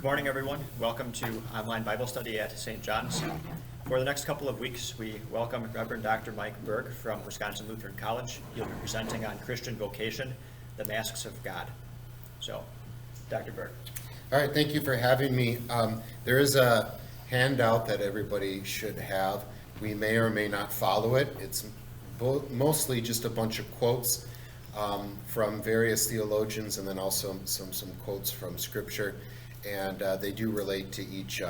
Good morning, everyone. Welcome to online Bible study at St. John's. For the next couple of weeks, we welcome Reverend Dr. Mike Berg from Wisconsin Lutheran College. He'll be presenting on Christian vocation, the masks of God. So, Dr. Berg. All right, thank you for having me. There is a handout that everybody should have. We may or may not follow it. It's mostly just a bunch of quotes from various theologians and then also some quotes from Scripture. And they do relate to each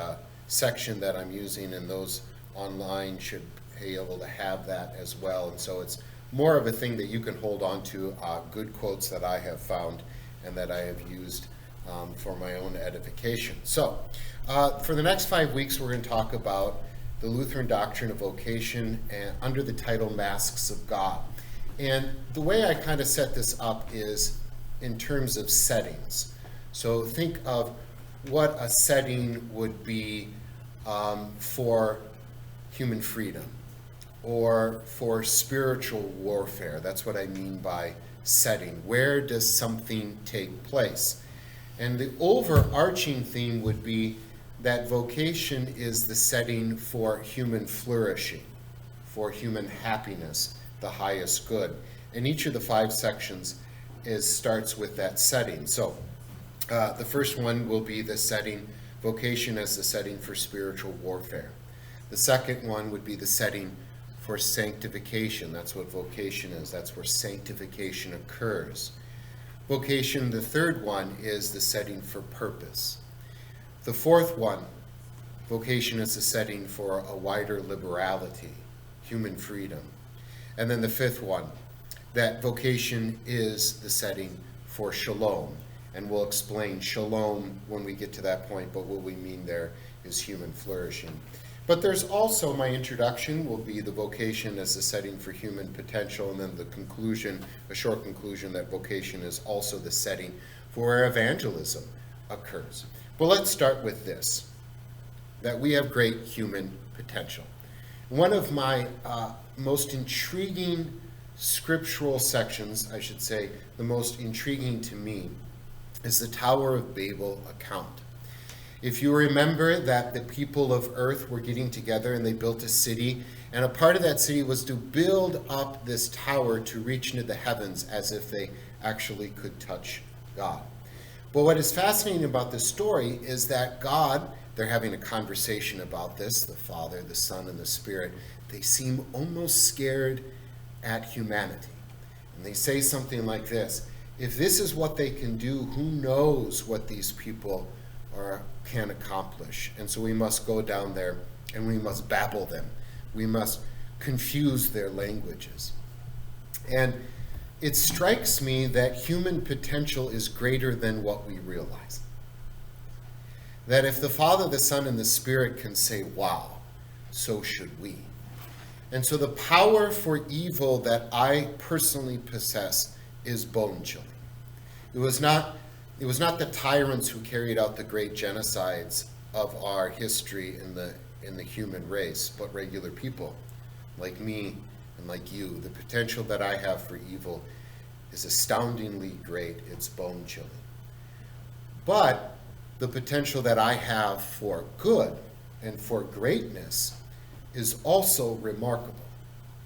section that I'm using, and those online should be able to have that as well. And so it's more of a thing that you can hold on to, good quotes that I have found and that I have used for my own edification. So for the next 5 weeks, we're going to talk about the Lutheran doctrine of vocation and under the title Masks of God. And the way I kind of set this up is in terms of settings. So think of what a setting would be for human freedom or for spiritual warfare. That's what I mean by setting. Where does something take place? And the overarching theme would be that vocation is the setting for human flourishing, for human happiness, the highest good. And each of the 5 sections starts with that setting. So the first one will be the setting, vocation as the setting for spiritual warfare. The second one would be the setting for sanctification. That's what vocation is. That's where sanctification occurs. Vocation, the third one, is the setting for purpose. The fourth one, vocation is the setting for a wider liberality, human freedom. And then the fifth one, that vocation is the setting for shalom. And we'll explain shalom when we get to that point, but what we mean there is human flourishing. But there's also, my introduction will be the vocation as the setting for human potential, and then the conclusion, a short conclusion that vocation is also the setting for where evangelism occurs. But let's start with this, that we have great human potential. One of my most intriguing scriptural sections, I should say, the most intriguing to me, is the Tower of Babel account. If you remember that the people of earth were getting together and they built a city, and a part of that city was to build up this tower to reach into the heavens as if they actually could touch God. But what is fascinating about this story is that God, they're having a conversation about this, the Father, the Son, and the Spirit. They seem almost scared at humanity. And they say something like this: if this is what they can do, who knows what these people can accomplish? And so we must go down there and we must babble them. We must confuse their languages. And it strikes me that human potential is greater than what we realize. That if the Father, the Son, and the Spirit can say, wow, so should we. And so the power for evil that I personally possess is bone-chilling. It was not the tyrants who carried out the great genocides of our history in the human race, but regular people like me and like you. The potential that I have for evil is astoundingly great. It's bone-chilling. But the potential that I have for good and for greatness is also remarkable.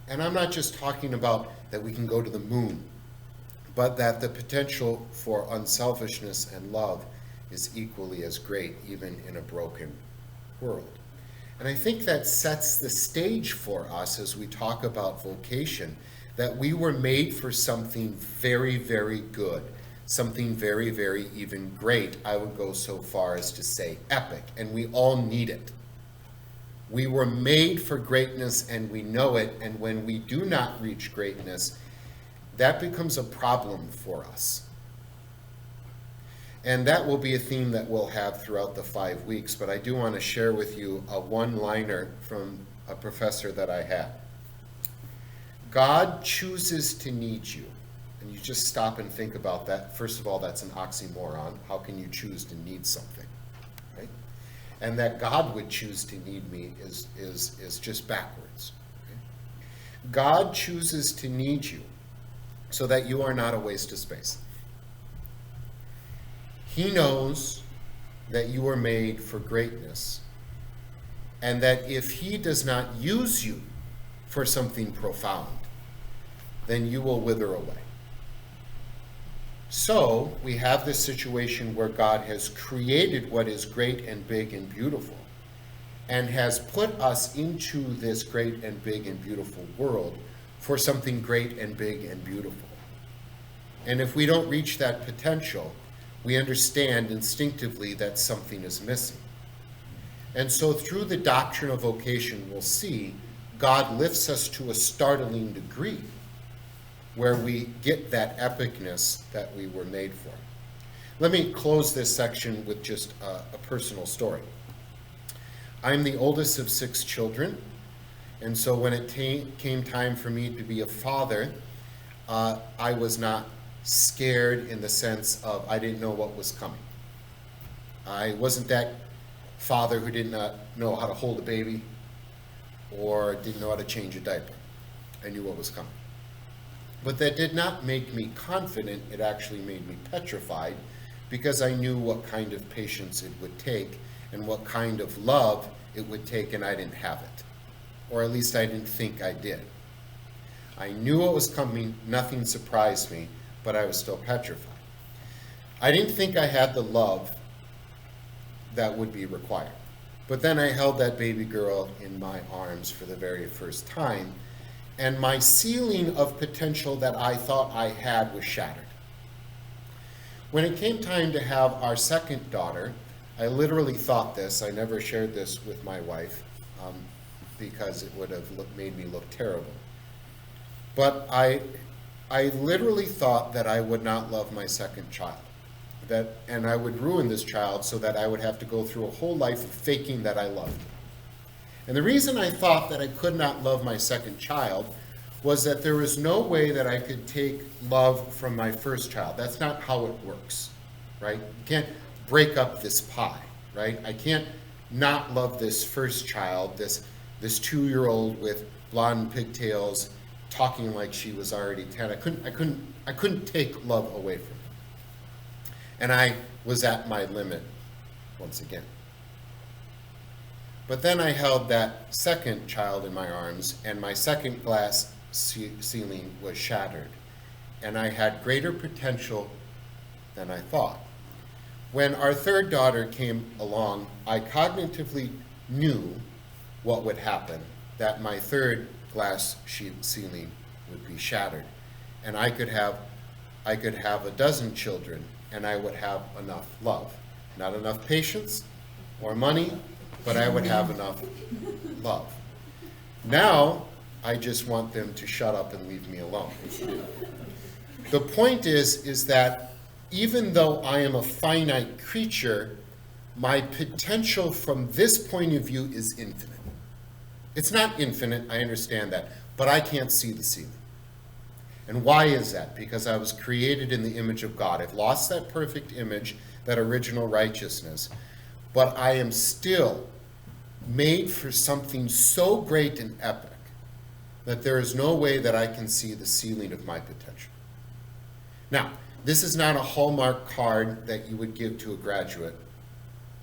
And I'm not just talking about that we can go to the moon, but that the potential for unselfishness and love is equally as great, even in a broken world. And I think that sets the stage for us as we talk about vocation, that we were made for something very, very good, something very, very even great. I would go so far as to say epic, and we all need it. We were made for greatness, and we know it, and when we do not reach greatness, that becomes a problem for us. And that will be a theme that we'll have throughout the 5 weeks, but I do want to share with you a one-liner from a professor that I had. God chooses to need you. And you just stop and think about that. First of all, that's an oxymoron. How can you choose to need something, right? And that God would choose to need me is just backwards. Okay? God chooses to need you so that you are not a waste of space. He knows that you are made for greatness, and that if he does not use you for something profound, then you will wither away. So we have this situation where God has created what is great and big and beautiful, and has put us into this great and big and beautiful world for something great and big and beautiful. And if we don't reach that potential, we understand instinctively that something is missing. And so through the doctrine of vocation, we'll see God lifts us to a startling degree where we get that epicness that we were made for. Let me close this section with just a personal story. I'm the oldest of 6 children, and so when it came time for me to be a father, I was not scared in the sense of I didn't know what was coming. I wasn't that father who did not know how to hold a baby or didn't know how to change a diaper. I knew what was coming. But that did not make me confident. It actually made me petrified, because I knew what kind of patience it would take and what kind of love it would take, and I didn't have it. Or at least I didn't think I did. I knew what was coming, nothing surprised me, but I was still petrified. I didn't think I had the love that would be required. But then I held that baby girl in my arms for the very first time, and my ceiling of potential that I thought I had was shattered. When it came time to have our second daughter, I literally thought this. I never shared this with my wife because it would have made me look terrible. But I literally thought that I would not love my second child, and I would ruin this child so that I would have to go through a whole life of faking that I loved him. And the reason I thought that I could not love my second child was that there was no way that I could take love from my first child. That's not how it works, right? You can't break up this pie, right? I can't not love this first child, this 2-year-old with blonde pigtails talking like she was already 10. I couldn't take love away from her. And I was at my limit once again. But then I held that second child in my arms, and my second glass ceiling was shattered, and I had greater potential than I thought. When our third daughter came along, I cognitively knew what would happen, that my third glass ceiling would be shattered, and I could have a dozen children, and I would have enough love. Not enough patience or money, but I would have enough love. Now, I just want them to shut up and leave me alone. The point is that even though I am a finite creature, my potential from this point of view is infinite. It's not infinite, I understand that, but I can't see the ceiling. And why is that? Because I was created in the image of God. I've lost that perfect image, that original righteousness, but I am still made for something so great and epic that there is no way that I can see the ceiling of my potential. Now, this is not a Hallmark card that you would give to a graduate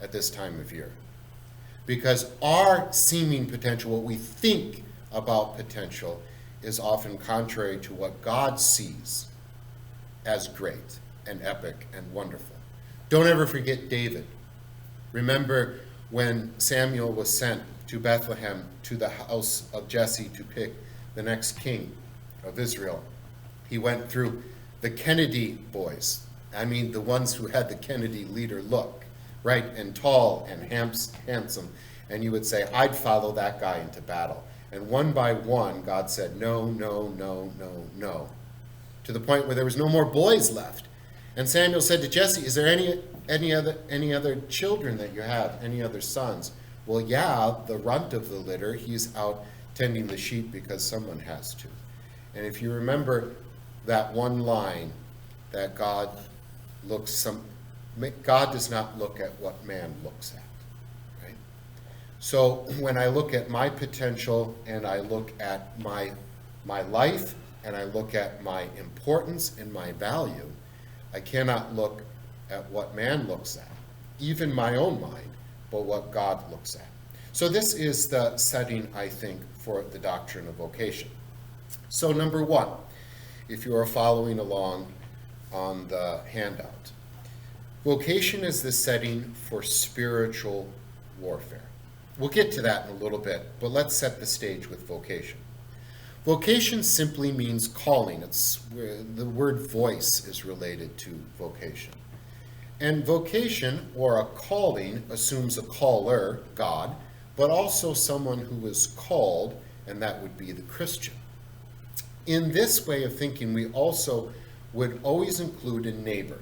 at this time of year, because our seeming potential, what we think about potential, is often contrary to what God sees as great and epic and wonderful. Don't ever forget David. Remember when Samuel was sent to Bethlehem, to the house of Jesse, to pick the next king of Israel. He went through the Kennedy boys. I mean, the ones who had the Kennedy leader look, right? And tall and handsome. And you would say, I'd follow that guy into battle. And one by one, God said, no, no, no, no, no. To the point where there was no more boys left. And Samuel said to Jesse, is there any other children that you have? Any other sons? Well, yeah, the runt of the litter, he's out tending the sheep because someone has to. And if you remember that one line, that God does not look at what man looks at, right? So when I look at my potential and I look at my life and I look at my importance and my value, I cannot look at what man looks at. even my own mind, but what God looks at. So this is the setting, I think, for the doctrine of vocation. So number one, if you are following along on the handout, vocation is the setting for spiritual warfare. We'll get to that in a little bit, but let's set the stage with vocation. Vocation simply means calling. It's the word voice is related to vocation. And vocation, or a calling, assumes a caller, God, but also someone who is called, and that would be the Christian. In this way of thinking, we also would always include a neighbor.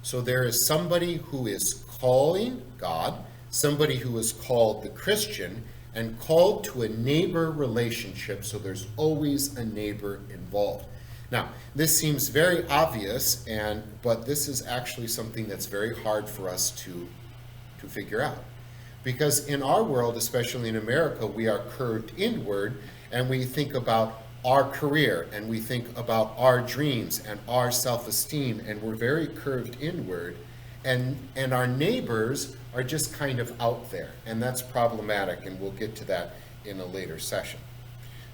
So there is somebody who is calling God, somebody who is called the Christian, and called to a neighbor relationship, so there's always a neighbor involved. Now, this seems very obvious, but this is actually something that's very hard for us to figure out. Because in our world, especially in America, we are curved inward, and we think about our career, and we think about our dreams and our self-esteem, and we're very curved inward, and our neighbors are just kind of out there, and that's problematic, and we'll get to that in a later session.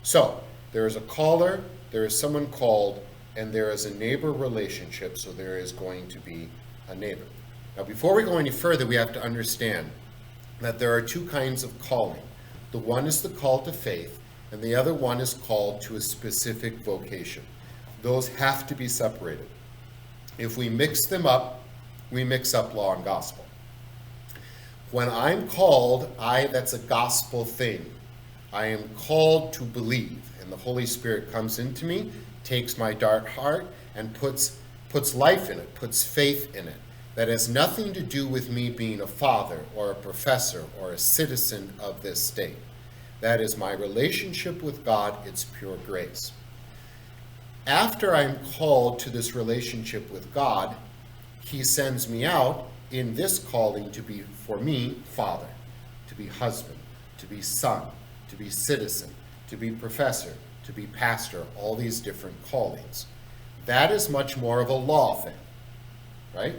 So there is a caller, there is someone called, and there is a neighbor relationship, so there is going to be a neighbor. Now, before we go any further, we have to understand that there are two kinds of calling. The one is the call to faith, and the other one is called to a specific vocation. Those have to be separated. If we mix them up, we mix up law and gospel. When I'm called, that's a gospel thing. I am called to believe, and the Holy Spirit comes into me, takes my dark heart, and puts life in it, puts faith in it. That has nothing to do with me being a father or a professor or a citizen of this state. That is my relationship with God. It's pure grace. After I'm called to this relationship with God, he sends me out in this calling to be, for me, father, to be husband, to be son, to be citizen, to be professor, to be pastor, all these different callings. That is much more of a law thing, right?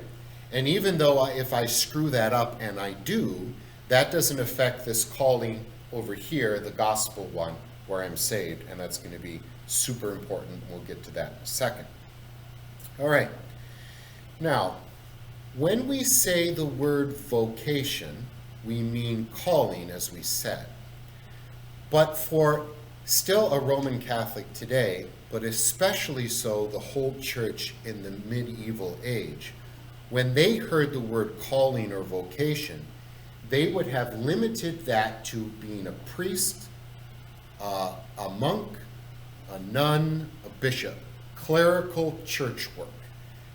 And even though if I screw that up, and I do, that doesn't affect this calling over here, the gospel one, where I'm saved, and that's going to be super important. We'll get to that in a second. All right. Now, when we say the word vocation, we mean calling, as we said. But for still a Roman Catholic today, but especially so the whole church in the medieval age, when they heard the word calling or vocation, they would have limited that to being a priest, a monk, a nun, a bishop, clerical church work.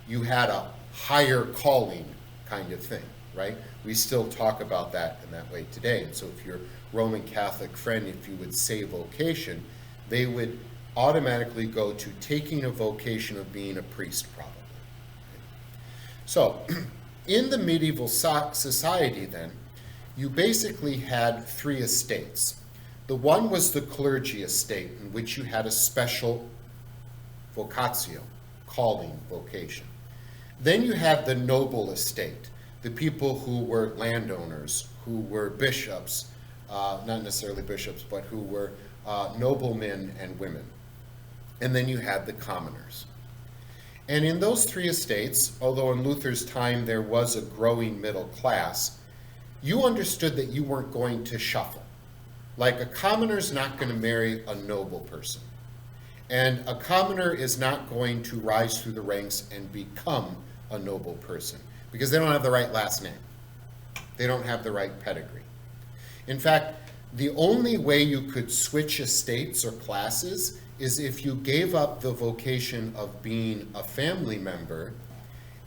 You had a higher calling kind of thing, right? We still talk about that in that way today. And so if your Roman Catholic friend, if you would say vocation, they would automatically go to taking a vocation of being a priest, probably. So in the medieval society then, you basically had three estates. The one was the clergy estate, in which you had a special vocatio, calling, vocation. Then you had the noble estate, the people who were landowners, who were bishops, not necessarily bishops, but who were noblemen and women. And then you had the commoners. And in those three estates, although in Luther's time there was a growing middle class, you understood that you weren't going to shuffle. Like a commoner's not going to marry a noble person. And a commoner is not going to rise through the ranks and become a noble person because they don't have the right last name. They don't have the right pedigree. In fact, the only way you could switch estates or classes is if you gave up the vocation of being a family member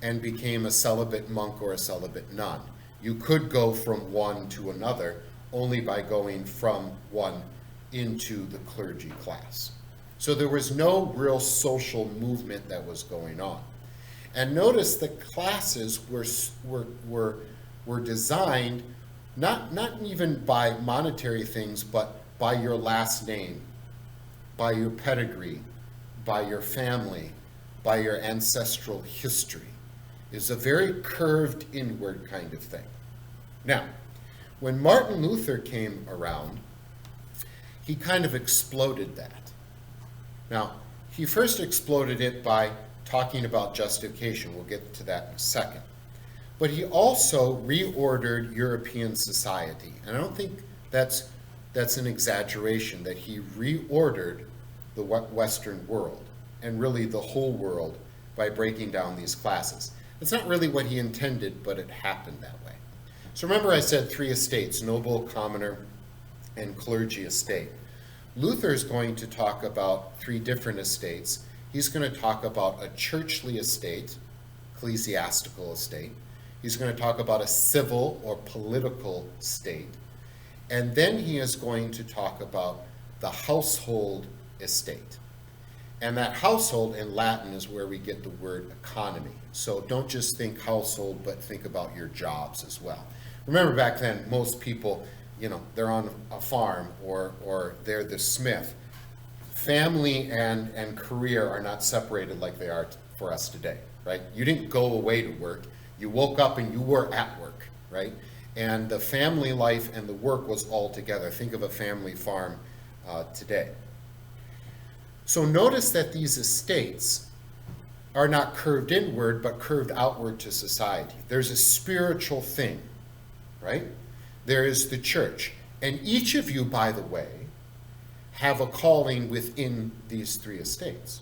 and became a celibate monk or a celibate nun. You could go from one to another only by going from one into the clergy class. So there was no real social movement that was going on. And notice the classes were designed not even by monetary things, but by your last name, by your pedigree, by your family, by your ancestral history. is a very curved inward kind of thing. Now, when Martin Luther came around, he kind of exploded that. Now, he first exploded it by talking about justification. We'll get to that in a second. But he also reordered European society. And I don't think that's an exaggeration, that he reordered the Western world, and really the whole world, by breaking down these classes. It's not really what he intended, but it happened that way. So remember I said 3 estates, noble, commoner, and clergy estate. Luther's going to talk about 3 different estates. He's going to talk about a churchly estate, ecclesiastical estate. He's going to talk about a civil or political state. And then he is going to talk about the household estate. And that household in Latin is where we get the word economy. So don't just think household, but think about your jobs as well. Remember back then, most people, they're on a farm or they're the smith. Family and career are not separated like they are for us today, right? You didn't go away to work. You woke up and you were at work, right? And the family life and the work was all together. Think of a family farm today. So notice that these estates are not curved inward, but curved outward to society. There's a spiritual thing, right? There is the church. And each of you, by the way, have a calling within these 3 estates.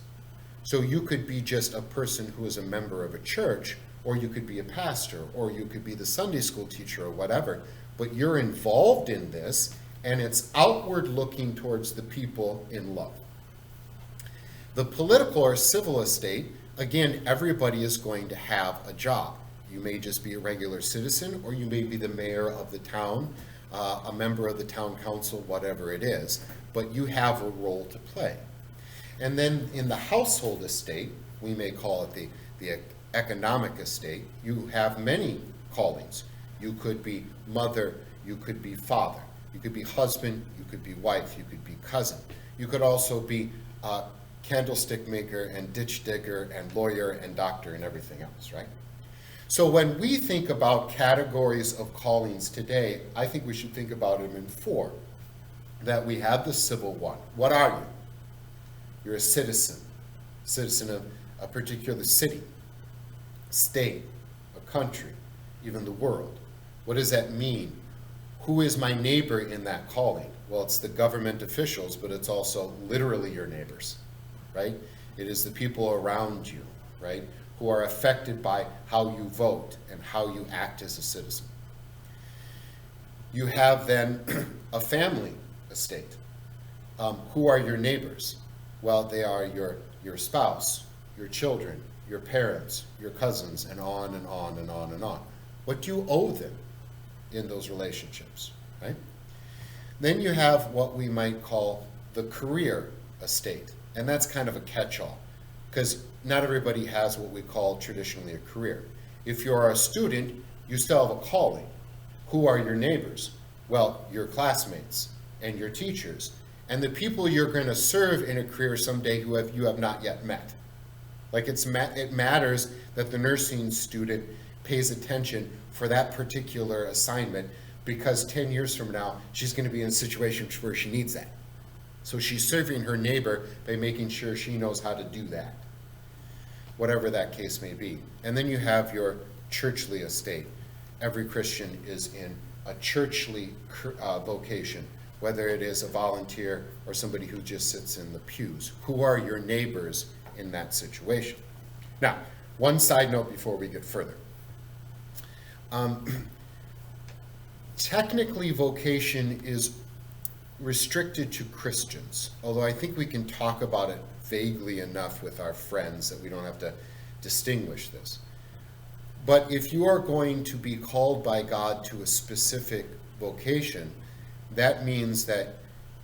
So you could be just a person who is a member of a church, or you could be a pastor, or you could be the Sunday school teacher, or whatever. But you're involved in this, and it's outward looking towards the people in love. The political or civil estate, again, everybody is going to have a job. You may just be a regular citizen, or you may be the mayor of the town, a member of the town council, whatever it is, but you have a role to play. And then in the household estate, we may call it the economic estate, you have many callings. You could be mother, you could be father, you could be husband, you could be wife, you could be cousin. You could also be candlestick maker and ditch digger and lawyer and doctor and everything else, right? So when we think about categories of callings today, I think we should think about them in 4. That we have the civil one. What are you? You're a citizen of a particular city, state, a country, even the world. What does that mean? Who is my neighbor in that calling? Well, it's the government officials, but it's also literally your neighbors, right? It is the people around you, right, who are affected by how you vote and how you act as a citizen. You have then a family estate. Who are your neighbors? Well, they are your spouse, your children, your parents, your cousins, and on and on and on and on. What do you owe them in those relationships, right? Then you have what we might call the career estate, and that's kind of a catch-all, because not everybody has what we call traditionally a career. If you're a student, you still have a calling. Who are your neighbors? Well, your classmates and your teachers, and the people you're going to serve in a career someday who you have not yet met. Like it matters that the nursing student pays attention for that particular assignment, because 10 years from now, she's going to be in a situation where she needs that. So she's serving her neighbor by making sure she knows how to do that, whatever that case may be. And then you have your churchly estate. Every Christian is in a churchly vocation, whether it is a volunteer or somebody who just sits in the pews. Who are your neighbors in that situation? Now, one side note before we get further. Technically, vocation is restricted to Christians, although I think we can talk about it vaguely enough with our friends that we don't have to distinguish this. But if you are going to be called by God to a specific vocation, that means that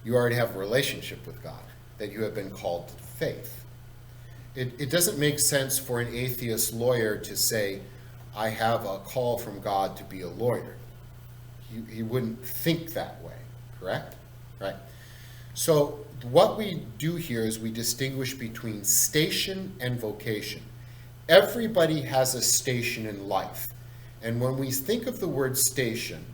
you already have a relationship with God, that you have been called to faith. It doesn't make sense for an atheist lawyer to say, I have a call from God to be a lawyer. He wouldn't think that way, correct? Right. So what we do here is we distinguish between station and vocation. Everybody has a station in life. And when we think of the word station,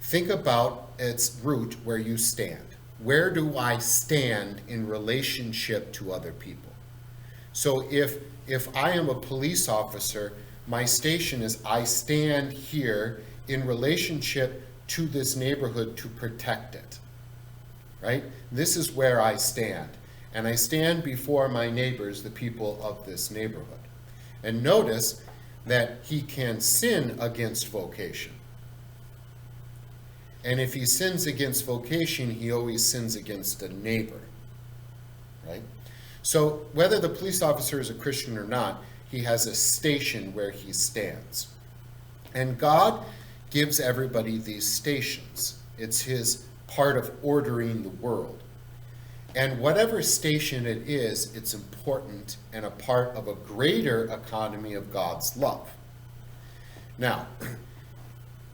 think about its root, where you stand. Where do I stand in relationship to other people? So if I am a police officer, my station is I stand here in relationship to this neighborhood to protect it, right? This is where I stand. And I stand before my neighbors, the people of this neighborhood. And notice that he can sin against vocation. And if he sins against vocation, he always sins against a neighbor, right? So whether the police officer is a Christian or not, he has a station where he stands. And God gives everybody these stations. It's his part of ordering the world. And whatever station it is, it's important and a part of a greater economy of God's love. Now,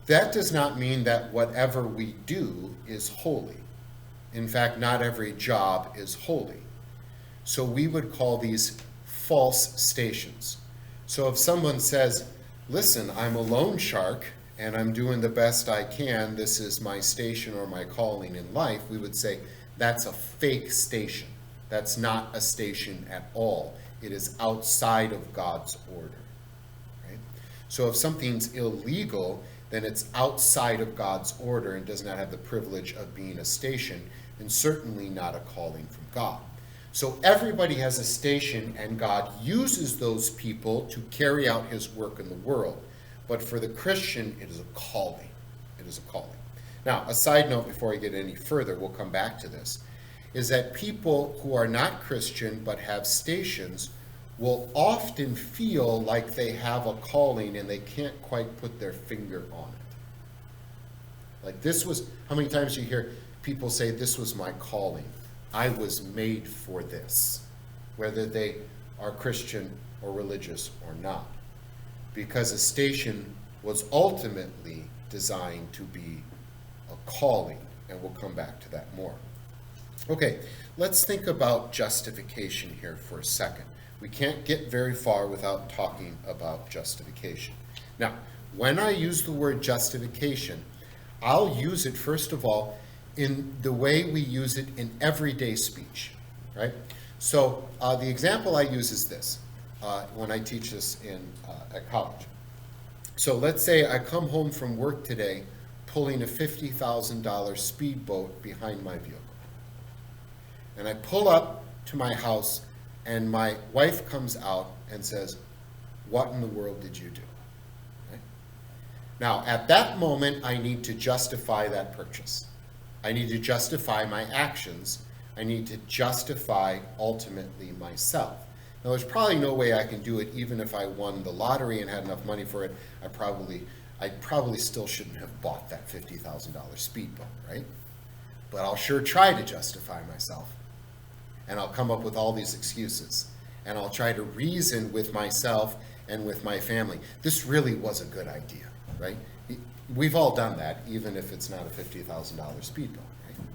that does not mean that whatever we do is holy. In fact, not every job is holy. So we would call these false stations. So if someone says, listen, I'm a loan shark and I'm doing the best I can, this is my station or my calling in life, we would say that's a fake station. That's not a station at all. It is outside of God's order. Right? So if something's illegal, then it's outside of God's order and does not have the privilege of being a station, and certainly not a calling from God. So everybody has a station, and God uses those people to carry out his work in the world. But for the Christian, it is a calling. It is a calling. Now, a side note before I get any further, we'll come back to this, is that people who are not Christian but have stations will often feel like they have a calling and they can't quite put their finger on it. Like this was, how many times do you hear people say, this was my calling? I was made for this, whether they are Christian or religious or not. Because a station was ultimately designed to be a calling, and we'll come back to that more. Okay, let's think about justification here for a second. We can't get very far without talking about justification. Now, when I use the word justification, I'll use it, first of all, in the way we use it in everyday speech, right? So the example I use is this, when I teach this at college. So let's say I come home from work today pulling a $50,000 speedboat behind my vehicle. And I pull up to my house, and my wife comes out and says, what in the world did you do? Right? Now, at that moment, I need to justify that purchase. I need to justify my actions. I need to justify, ultimately, myself. Now, there's probably no way I can do it even if I won the lottery and had enough money for it. I probably still shouldn't have bought that $50,000 speedboat, right? But I'll sure try to justify myself. And I'll come up with all these excuses. And I'll try to reason with myself and with my family. This really was a good idea, right? We've all done that, even if it's not a $50,000 speedboat, right?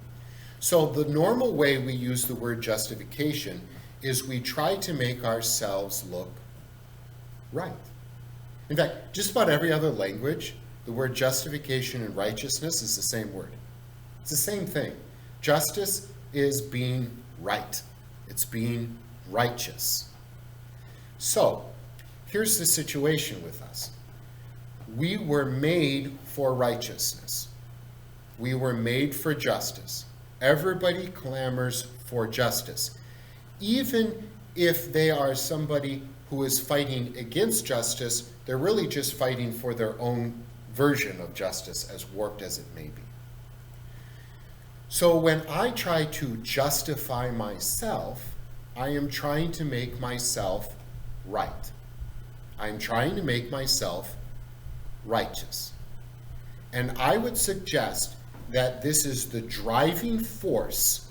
So the normal way we use the word justification is we try to make ourselves look right. In fact, just about every other language, the word justification and righteousness is the same word. It's the same thing. Justice is being right. It's being righteous. So, here's the situation with us. We were made for righteousness. We were made for justice. Everybody clamors for justice. Even if they are somebody who is fighting against justice, they're really just fighting for their own version of justice, as warped as it may be. So when I try to justify myself, I am trying to make myself right. I'm trying to make myself righteous. And I would suggest that this is the driving force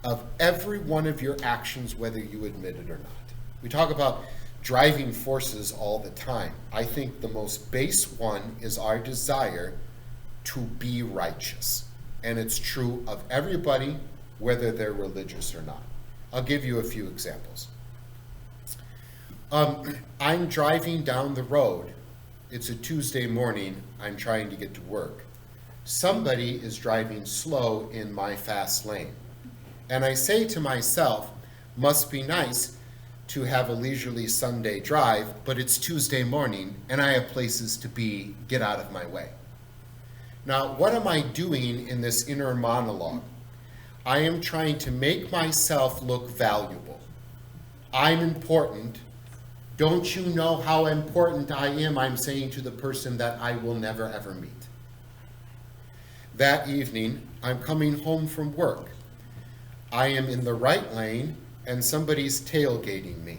of every one of your actions, whether you admit it or not. We talk about driving forces all the time. I think the most base one is our desire to be righteous. And it's true of everybody, whether they're religious or not. I'll give you a few examples. I'm driving down the road. It's a Tuesday morning. I'm trying to get to work. Somebody is driving slow in my fast lane. And I say to myself, must be nice to have a leisurely Sunday drive, but it's Tuesday morning and I have places to be, get out of my way. Now, what am I doing in this inner monologue? I am trying to make myself look valuable. I'm important. Don't you know how important I am? I'm saying to the person that I will never ever meet. That evening, I'm coming home from work. I am in the right lane and somebody's tailgating me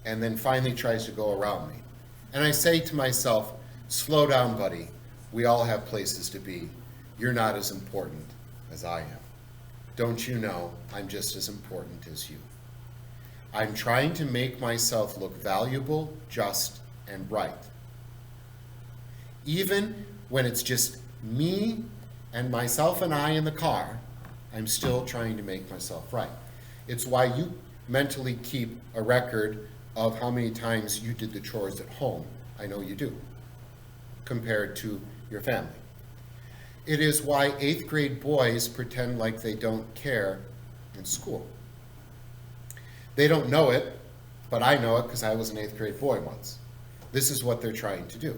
and then finally tries to go around me. And I say to myself, slow down, buddy. We all have places to be. You're not as important as I am. Don't you know I'm just as important as you? I'm trying to make myself look valuable, just, and right. Even when it's just me and myself and I in the car, I'm still trying to make myself right. It's why you mentally keep a record of how many times you did the chores at home. I know you do, compared to your family. It is why 8th grade boys pretend like they don't care in school. They don't know it, but I know it because I was an 8th grade boy once. This is what they're trying to do.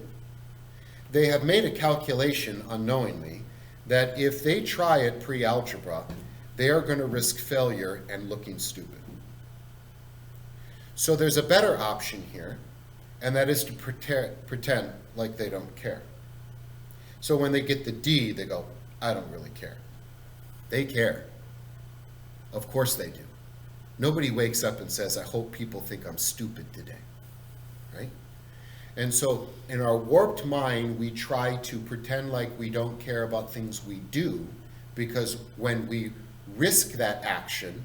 They have made a calculation unknowingly that if they try at pre-algebra, they are going to risk failure and looking stupid. So there's a better option here, and that is to pretend like they don't care. So when they get the D, they go, I don't really care. They care. Of course they do. Nobody wakes up and says, I hope people think I'm stupid today, right? And so in our warped mind, we try to pretend like we don't care about things we do, because when we risk that action,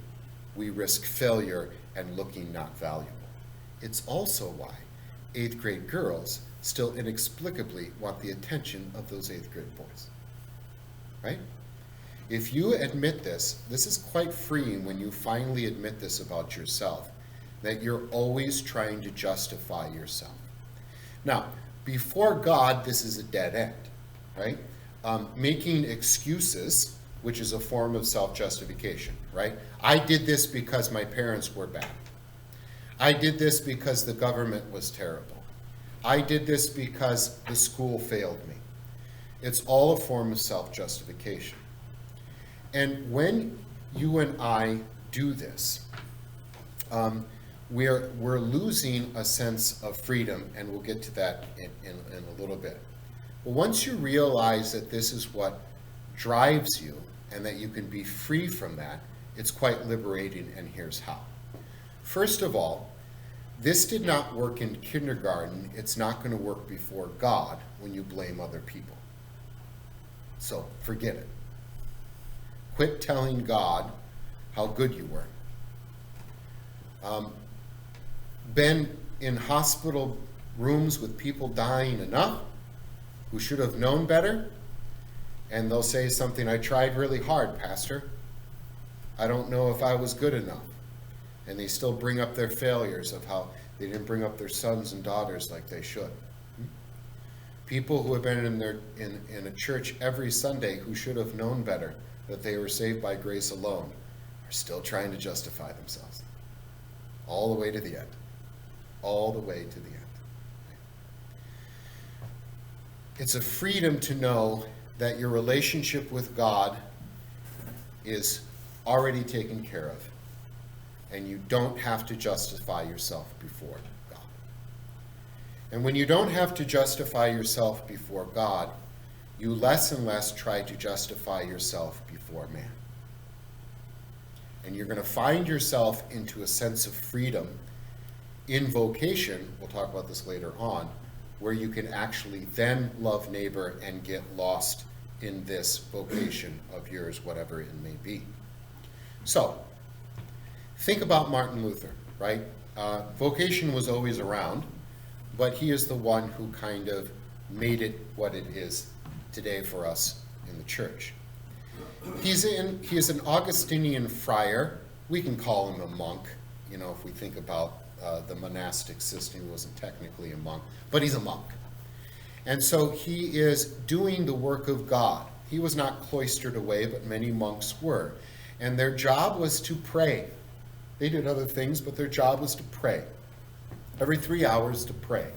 we risk failure and looking not valuable. It's also why 8th grade girls still inexplicably want the attention of those 8th grade boys, right? If you admit this, this is quite freeing when you finally admit this about yourself, that you're always trying to justify yourself. Now, before God, this is a dead end, right? Making excuses, which is a form of self-justification, right? I did this because my parents were bad. I did this because the government was terrible. I did this because the school failed me. It's all a form of self-justification. And when you and I do this, we're losing a sense of freedom, and we'll get to that in a little bit. But once you realize that this is what drives you and that you can be free from that, it's quite liberating, and here's how. First of all, this did not work in kindergarten. It's not going to work before God when you blame other people. So forget it. Quit telling God how good you were. Been in hospital rooms with people dying enough who should have known better, and they'll say something, I tried really hard, Pastor. I don't know if I was good enough. And they still bring up their failures of how they didn't bring up their sons and daughters like they should. People who have been in a church every Sunday who should have known better, that they were saved by grace alone, are still trying to justify themselves. All the way to the end. All the way to the end. It's a freedom to know that your relationship with God is already taken care of, and you don't have to justify yourself before God. And when you don't have to justify yourself before God, you less and less try to justify yourself before man. And you're going to find yourself into a sense of freedom in vocation, we'll talk about this later on, where you can actually then love neighbor and get lost in this vocation of yours, whatever it may be. So, think about Martin Luther, right? Vocation was always around, but he is the one who kind of made it what it is today for us in the church. He is an Augustinian friar. We can call him a monk, if we think about the monastic system. He wasn't technically a monk, but he's a monk. And so he is doing the work of God. He was not cloistered away, but many monks were. And their job was to pray. They did other things, but their job was to pray. Every 3 hours to pray,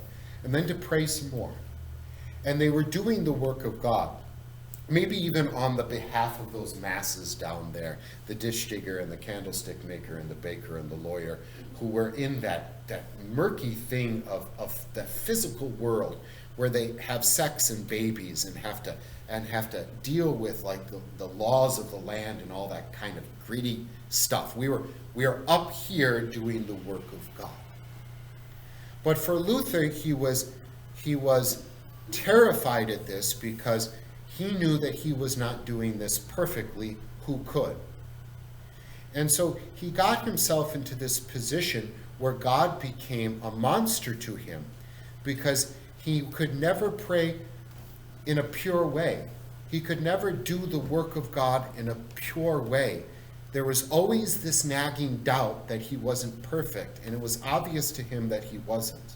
and then to pray some more. And they were doing the work of God, maybe even on the behalf of those masses down there, the dish digger and the candlestick maker and the baker and the lawyer, who were in that murky thing of the physical world where they have sex and babies and have to deal with like the laws of the land and all that kind of gritty stuff. We are up here doing the work of God. But for Luther, he was terrified at this because he knew that he was not doing this perfectly. Who could? And so he got himself into this position where God became a monster to him because he could never pray in a pure way. He could never do the work of God in a pure way. There was always this nagging doubt that he wasn't perfect, and it was obvious to him that he wasn't.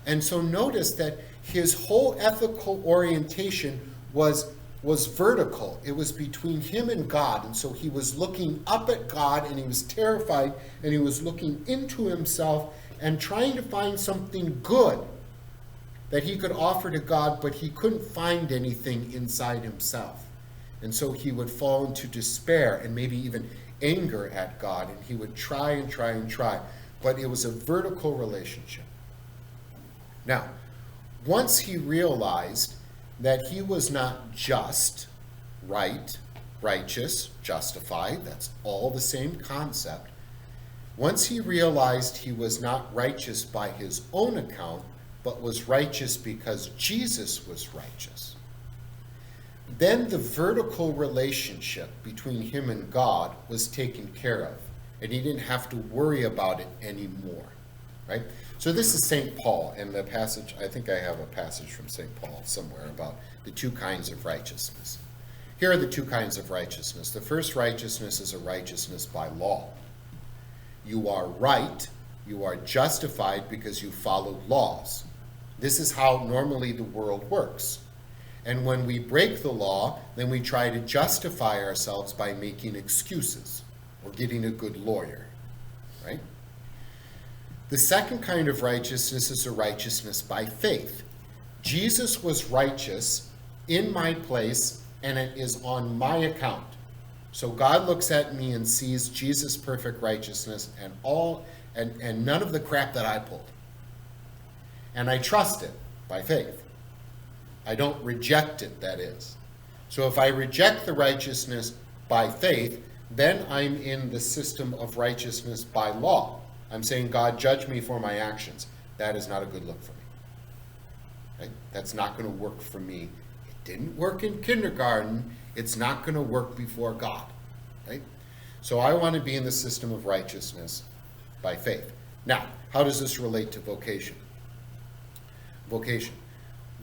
And so notice that his whole ethical orientation was vertical. It was between him and God. And so he was looking up at God, and he was terrified, and he was looking into himself and trying to find something good that he could offer to God, but he couldn't find anything inside himself. And so he would fall into despair and maybe even anger at God, and he would try and try and try. But it was a vertical relationship. Now, once he realized that he was not just, right, righteous, justified, that's all the same concept. Once he realized he was not righteous by his own account, but was righteous because Jesus was righteous, then the vertical relationship between him and God was taken care of, and he didn't have to worry about it anymore, right? So this is St. Paul, and the passage, I think I have a passage from St. Paul somewhere about the two kinds of righteousness. Here are the two kinds of righteousness. The first righteousness is a righteousness by law. You are right, you are justified because you followed laws. This is how normally the world works. And when we break the law, then we try to justify ourselves by making excuses or getting a good lawyer, right? The second kind of righteousness is a righteousness by faith. Jesus was righteous in my place, and it is on my account. So God looks at me and sees Jesus' perfect righteousness and none of the crap that I pulled. And I trust it by faith. I don't reject it, that is. So if I reject the righteousness by faith, then I'm in the system of righteousness by law. I'm saying, God, judge me for my actions. That is not a good look for me. Right? That's not going to work for me. It didn't work in kindergarten. It's not going to work before God. Right? So I want to be in the system of righteousness by faith. Now, how does this relate to vocation? Vocation.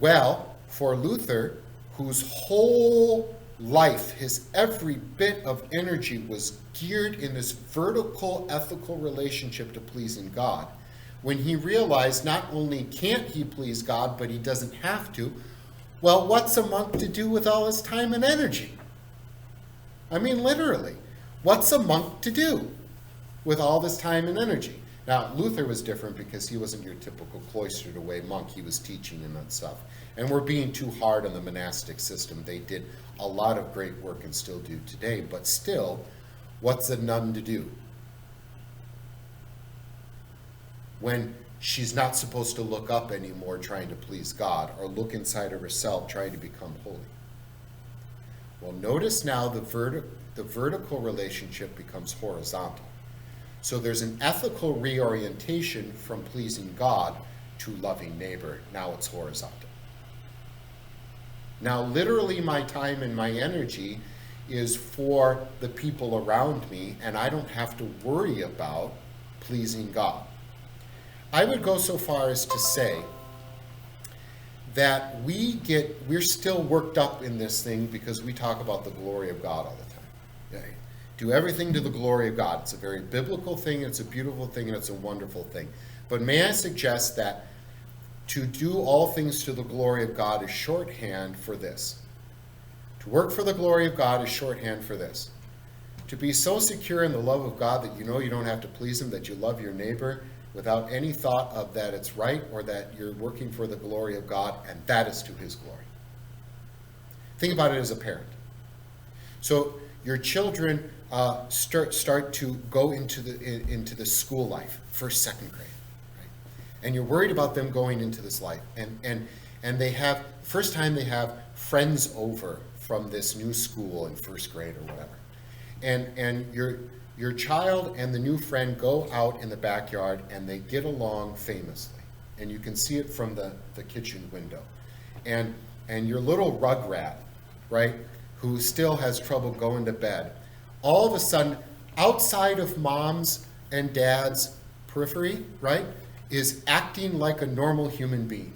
Well, for Luther, whose whole life, his every bit of energy was geared in this vertical ethical relationship to pleasing God, when he realized not only can't he please God, but he doesn't have to, well, what's a monk to do with all his time and energy? I mean, literally, what's a monk to do with all this time and energy? Now, Luther was different because he wasn't your typical cloistered away monk. He was teaching and that stuff. And we're being too hard on the monastic system. They did a lot of great work and still do today. But still, what's a nun to do when she's not supposed to look up anymore trying to please God, or look inside of herself trying to become holy? Well, notice now the vertical relationship becomes horizontal. So there's an ethical reorientation from pleasing God to loving neighbor. Now it's horizontal. Now literally my time and my energy is for the people around me, and I don't have to worry about pleasing God. I would go so far as to say that we're still worked up in this thing because we talk about the glory of God all the time. Okay? Do everything to the glory of God. It's a very biblical thing, it's a beautiful thing, and it's a wonderful thing. But may I suggest that to do all things to the glory of God is shorthand for this. To work for the glory of God is shorthand for this. To be so secure in the love of God that you know you don't have to please him, that you love your neighbor without any thought of that it's right or that you're working for the glory of God, and that is to his glory. Think about it as a parent. So your children start to go into the school life, first, second grade, right? And you're worried about them going into this life, and they have first time they have friends over from this new school in first grade or whatever, and your child and the new friend go out in the backyard and they get along famously, and you can see it from the kitchen window, and your little rugrat, right, who still has trouble going to bed, all of a sudden, outside of mom's and dad's periphery, right, is acting like a normal human being.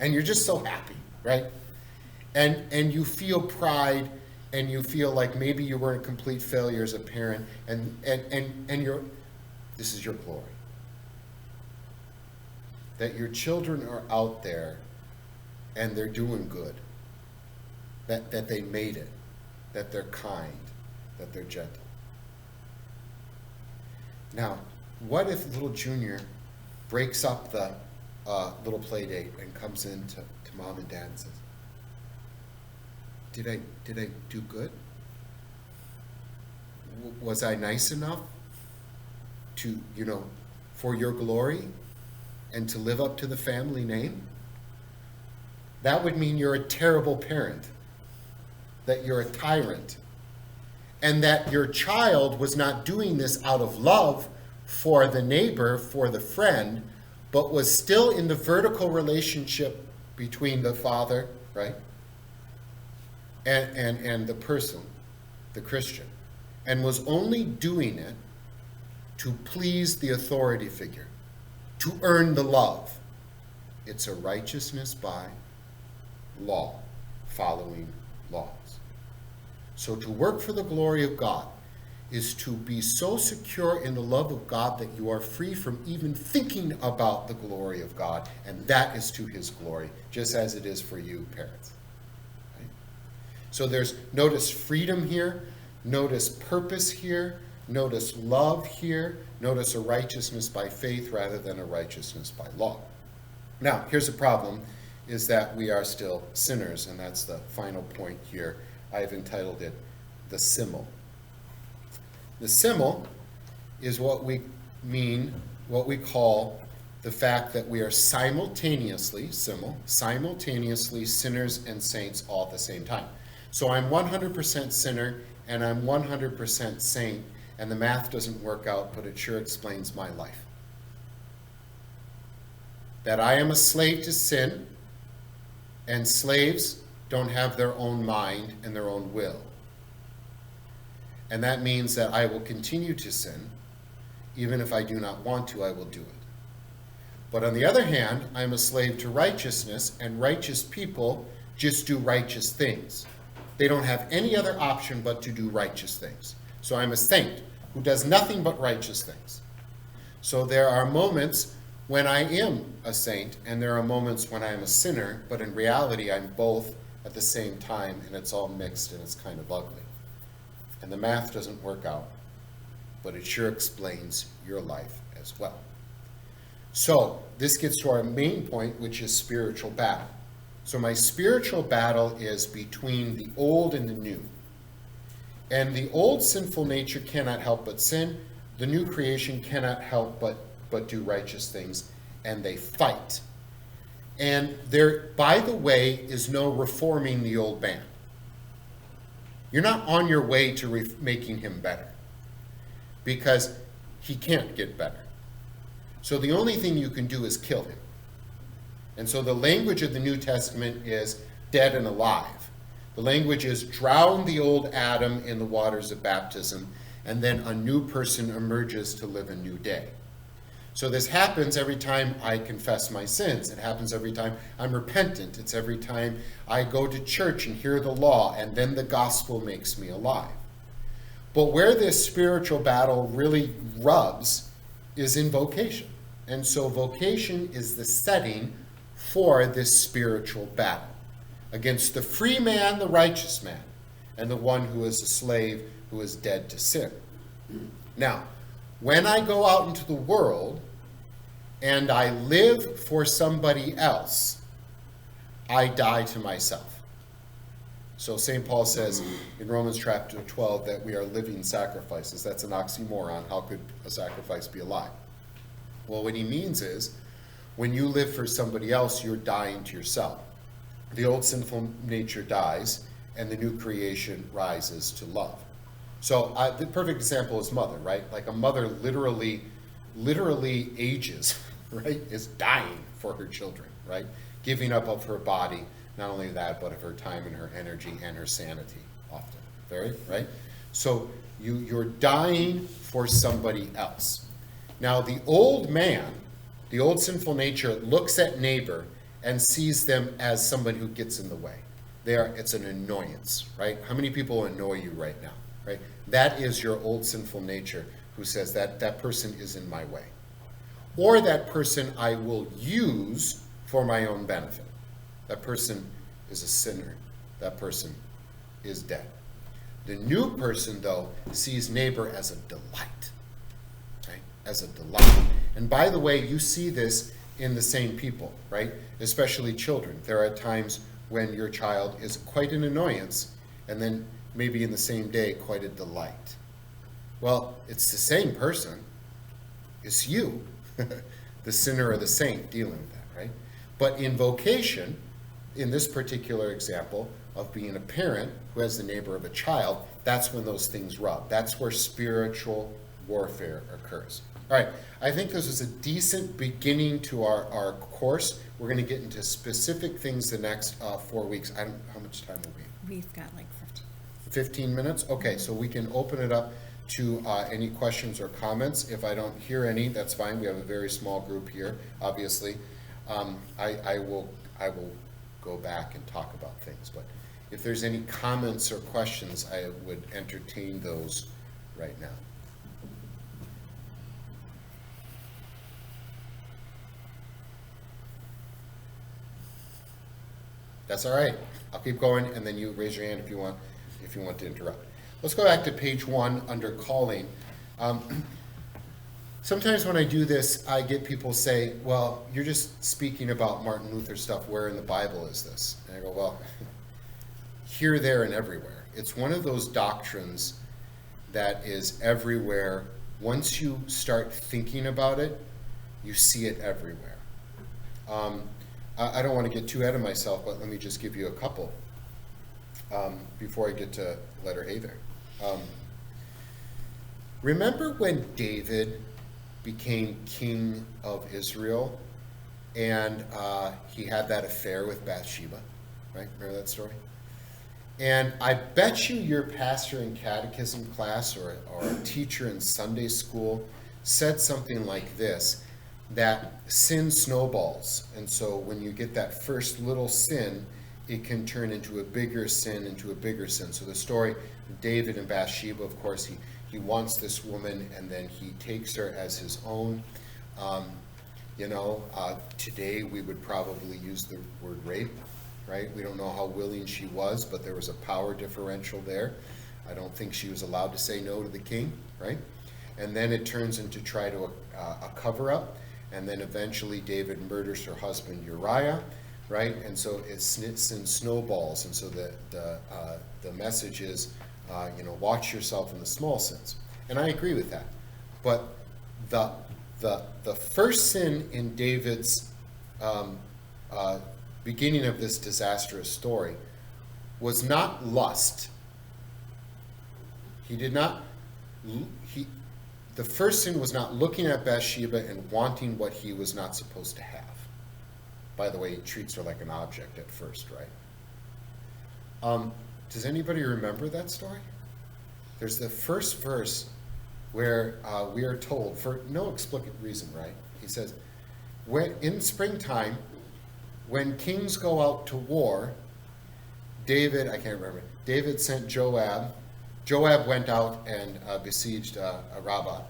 And you're just so happy, right? And you feel pride, and you feel like maybe you weren't a complete failure as a parent, and you're, this is your glory. That your children are out there and they're doing good. That they made it, that they're kind, that they're gentle. Now, what if little Junior breaks up the little play date and comes in to mom and dad and says, did I do good? Was I nice enough to, for your glory and to live up to the family name? That would mean you're a terrible parent, that you're a tyrant, and that your child was not doing this out of love for the neighbor, for the friend, but was still in the vertical relationship between the father, right, and the person, the Christian, and was only doing it to please the authority figure, to earn the love. It's a righteousness by law, following laws. So to work for the glory of God is to be so secure in the love of God that you are free from even thinking about the glory of God, and that is to his glory, just as it is for you, parents. Right? So notice freedom here, notice purpose here, notice love here, notice a righteousness by faith rather than a righteousness by law. Now, here's the problem, is that we are still sinners, and that's the final point here. I've entitled it the simul. The simul is what we call the fact that we are simultaneously sinners and saints all at the same time. So I'm 100% sinner and I'm 100% saint, and the math doesn't work out, but it sure explains my life. That I am a slave to sin, and slaves don't have their own mind and their own will. And that means that I will continue to sin. Even if I do not want to, I will do it. But on the other hand, I'm a slave to righteousness, and righteous people just do righteous things. They don't have any other option but to do righteous things. So I'm a saint who does nothing but righteous things. So there are moments when I am a saint, and there are moments when I am a sinner, but in reality I'm both at the same time, and it's all mixed and it's kind of ugly. And the math doesn't work out, but it sure explains your life as well. So this gets to our main point, which is spiritual battle. So my spiritual battle is between the old and the new. And the old sinful nature cannot help but sin. The new creation cannot help but do righteous things, and they fight. And there, by the way, is no reforming the old man. You're not on your way to making him better, because he can't get better. So the only thing you can do is kill him. And so the language of the New Testament is dead and alive. The language is drown the old Adam in the waters of baptism, and then a new person emerges to live a new day. So this happens every time I confess my sins. It happens every time I'm repentant. It's every time I go to church and hear the law, and then the gospel makes me alive. But where this spiritual battle really rubs is in vocation. And so vocation is the setting for this spiritual battle against the free man, the righteous man, and the one who is a slave who is dead to sin. Now, when I go out into the world and I live for somebody else, I die to myself. So St. Paul says in Romans chapter 12 that we are living sacrifices. That's an oxymoron. How could a sacrifice be alive? Well, what he means is when you live for somebody else, you're dying to yourself. The old sinful nature dies and the new creation rises to love. So the perfect example is mother, right? Like a mother literally ages, right? Is dying for her children, right? Giving up of her body, not only that, but of her time and her energy and her sanity often, right? So you're dying for somebody else. Now the old man, the old sinful nature looks at neighbor and sees them as somebody who gets in the way. It's an annoyance, right? How many people annoy you right now, right? That is your old sinful nature who says that person is in my way. Or that person I will use for my own benefit. That person is a sinner. That person is dead. The new person, though, sees neighbor as a delight, right? As a delight. And by the way, you see this in the same people, right? Especially children. There are times when your child is quite an annoyance, and then maybe in the same day, quite a delight. Well, it's the same person. It's you, the sinner or the saint, dealing with that, right? But in vocation, in this particular example of being a parent who has the neighbor of a child, that's when those things rub. That's where spiritual warfare occurs. All right, I think this is a decent beginning to our course. We're going to get into specific things the next 4 weeks. How much time will we? We've got like 15. 15 minutes? Okay, so we can open it up to any questions or comments. If I don't hear any, that's fine. We have a very small group here, obviously. I will go back and talk about things. But if there's any comments or questions, I would entertain those right now. That's all right. I'll keep going, and then you raise your hand if you want to interrupt. Let's go back to page 1 under calling. Sometimes when I do this, I get people say, well, you're just speaking about Martin Luther stuff. Where in the Bible is this? And I go, well, here, there, and everywhere. It's one of those doctrines that is everywhere. Once you start thinking about it, you see it everywhere. I don't want to get too ahead of myself, but let me just give you a couple before I get to letter A there. Remember when David became king of Israel and he had that affair with Bathsheba, right? Remember that story? And I bet you your pastor in catechism class or a teacher in Sunday school said something like this, that sin snowballs. And so when you get that first little sin, it can turn into a bigger sin, into a bigger sin. So the story of David and Bathsheba, of course, he wants this woman and then he takes her as his own. Today we would probably use the word rape, right? We don't know how willing she was, but there was a power differential there. I don't think she was allowed to say no to the king, right? And then it turns into try to a cover-up. And then eventually David murders her husband Uriah, right? And so sin snowballs. And so the message is, watch yourself in the small sins. And I agree with that. But the first sin in David's beginning of this disastrous story was not lust. The first sin was not looking at Bathsheba and wanting what he was not supposed to have. By the way, he treats her like an object at first, right? Does anybody remember that story? There's the first verse where we are told, for no explicit reason, right? He says, in springtime, when kings go out to war, David sent Joab. Joab went out and besieged Rabbah,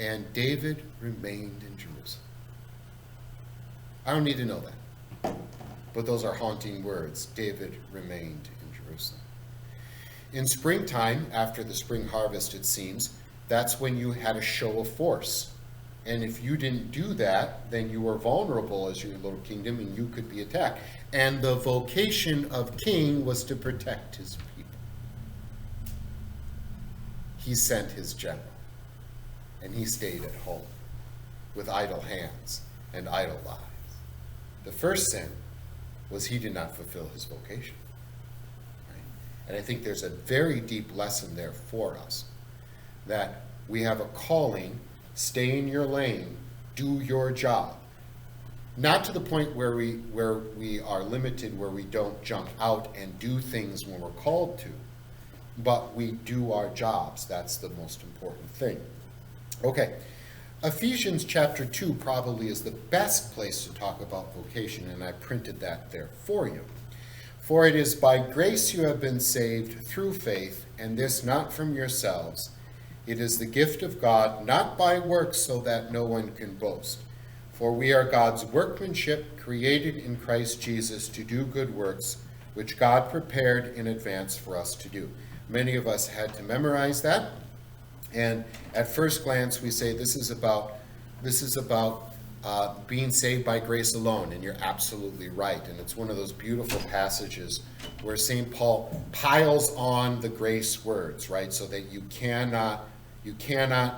and David remained in Jerusalem. I don't need to know that, but those are haunting words. David remained in Jerusalem. In springtime, after the spring harvest, it seems, that's when you had a show of force. And if you didn't do that, then you were vulnerable as your little kingdom and you could be attacked. And the vocation of king was to protect his people. He sent his general, and he stayed at home with idle hands and idle lives. The first sin was he did not fulfill his vocation. Right? And I think there's a very deep lesson there for us, that we have a calling. Stay in your lane, do your job. Not to the point where we are limited, where we don't jump out and do things when we're called to, but we do our jobs. That's the most important thing. Okay, Ephesians chapter 2 probably is the best place to talk about vocation, and I printed that there for you. For it is by grace you have been saved through faith, and this not from yourselves. It is the gift of God, not by works, so that no one can boast. For we are God's workmanship, created in Christ Jesus to do good works, which God prepared in advance for us to do. Many of us had to memorize that, and at first glance we say this is about being saved by grace alone, and you're absolutely right. And it's one of those beautiful passages where St. Paul piles on the grace words, right, so that you cannot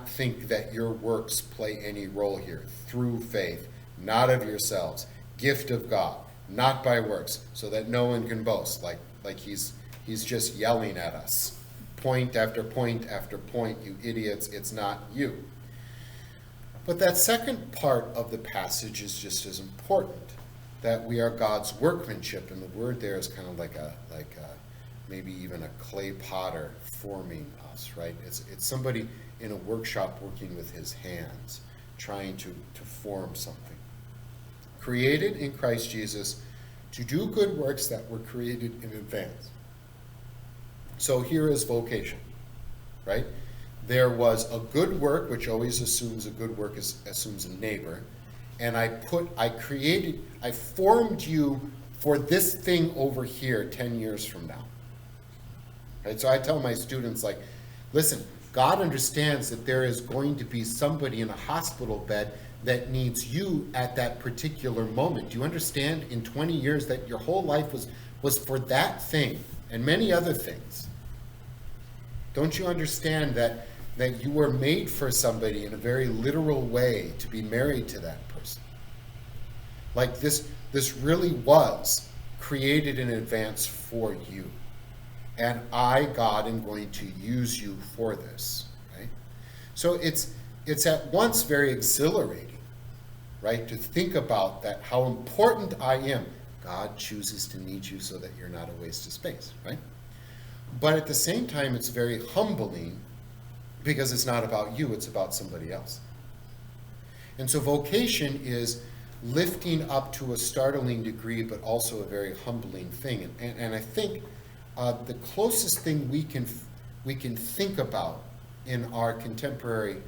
think that your works play any role here. Through faith, not of yourselves, gift of God, not by works, so that no one can boast. Like he's just yelling at us, point after point after point. You idiots, it's not you. But that second part of the passage is just as important, that we are God's workmanship, and the word there is kind of like maybe even a clay potter forming us, right? It's somebody in a workshop working with his hands, trying to form something. Created in Christ Jesus to do good works that were created in advance. So here is vocation, right? There was a good work, which always assumes a good work assumes a neighbor, and I formed you for this thing over here 10 years from now. Right? So I tell my students, like, listen, God understands that there is going to be somebody in a hospital bed that needs you at that particular moment. Do you understand in 20 years that your whole life was for that thing and many other things? Don't you understand that you were made for somebody in a very literal way to be married to that person? Like this really was created in advance for you. And I, God, am going to use you for this, right? So it's at once very exhilarating, right, to think about that, how important I am. God chooses to need you so that you're not a waste of space, right? But at the same time, it's very humbling, because it's not about you, it's about somebody else. And so vocation is lifting up to a startling degree, but also a very humbling thing. And I think the closest thing we can think about in our contemporary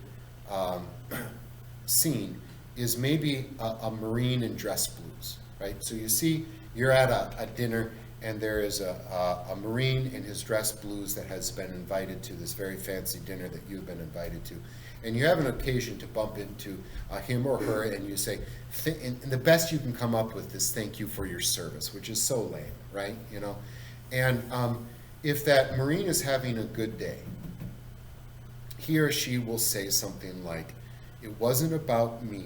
scene is maybe a Marine in dress blues, right? So you see, you're at a dinner, and there is a Marine in his dress blues that has been invited to this very fancy dinner that you've been invited to. And you have an occasion to bump into him or her, and you say, and the best you can come up with is thank you for your service, which is so lame, right? You know? And if that Marine is having a good day, he or she will say something like, it wasn't about me.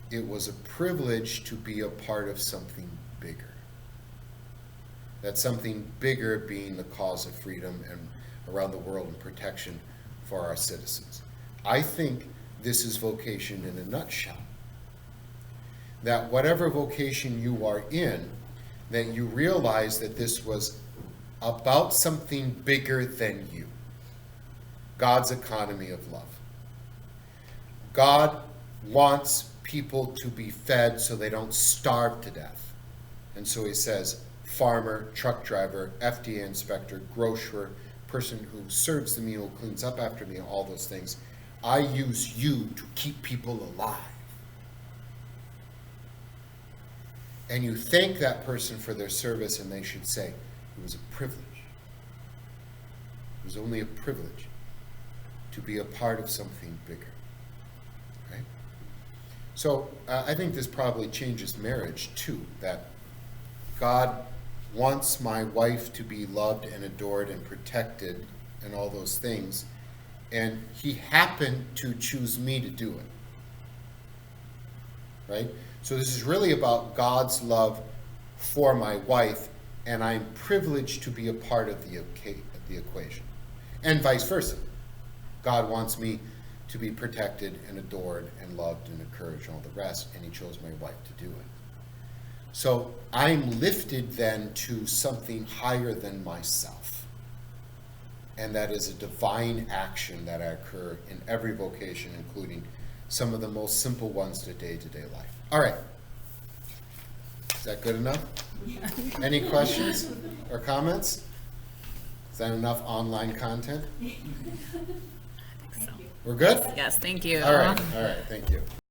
It was a privilege to be a part of something bigger. That something bigger being the cause of freedom and around the world and protection for our citizens. I think this is vocation in a nutshell. That whatever vocation you are in, that you realize that this was about something bigger than you. God's economy of love. God wants people to be fed so they don't starve to death. And so he says, farmer, truck driver, FDA inspector, grocer, person who serves the meal, cleans up after me, all those things. I use you to keep people alive. And you thank that person for their service, and they should say, it was a privilege. It was only a privilege to be a part of something bigger. Right? So I think this probably changes marriage too, that God wants my wife to be loved and adored and protected and all those things, and he happened to choose me to do it. Right? So this is really about God's love for my wife, and I'm privileged to be a part of the equation. And vice versa. God wants me to be protected and adored and loved and encouraged and all the rest, and he chose my wife to do it. So I'm lifted then to something higher than myself. And that is a divine action that occur in every vocation, including some of the most simple ones to day-to-day life. All right. Is that good enough? Any questions or comments? Is that enough online content? We're good? Yes, thank you. All right, thank you.